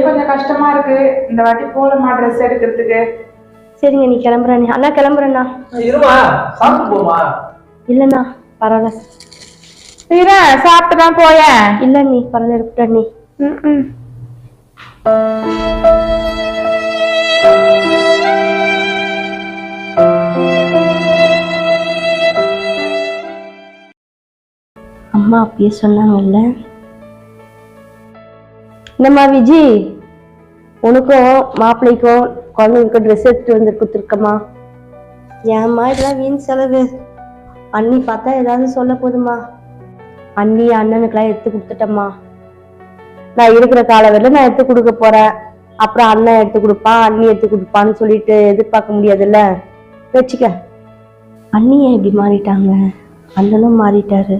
கொஞ்சம் கஷ்டமா இருக்கு இந்த வாட்டி போலமா ட்ரெஸ் எடுக்கிறதுக்கு. சரிங்க, நீ கிளம்புறேன். அண்ணா கிளம்புறேண்ணா. இருமா, சாப்பிட்டு போமா. இல்லண்ணா பரவாயில்ல. சாப்பிட்டு தான் போயேன். இல்ல நீ பரவாயில்ல இருக்கட்டும் நீ. அம்மா அப்பயே சொன்னாங்கல்ல. என்னம்மா விஜி, உனக்கும் மாப்பிள்ளைக்கும் குழந்தைங்களுக்கும் ட்ரெஸ் எடுத்துட்டு வந்து கொடுத்துருக்கம்மா. ஏம்மா இதெல்லாம் வீண் செலவு? அண்ணி பார்த்தா ஏதாவது சொல்ல போதுமா? அண்ணி அண்ணனுக்கெல்லாம் எடுத்து கொடுத்துட்டம்மா. நான் இருக்கிற காலவரில நான் எடுத்து கொடுக்க போறேன். அப்புறம் அண்ணன் எடுத்து கொடுப்பான், அண்ணி எடுத்து கொடுப்பான்னு சொல்லிட்டு எதிர்பார்க்க முடியாதுல்ல. வச்சுக்க. அண்ணி ஏன் இப்படி மாறிட்டாங்க? அண்ணனும் மாறிட்டாரு.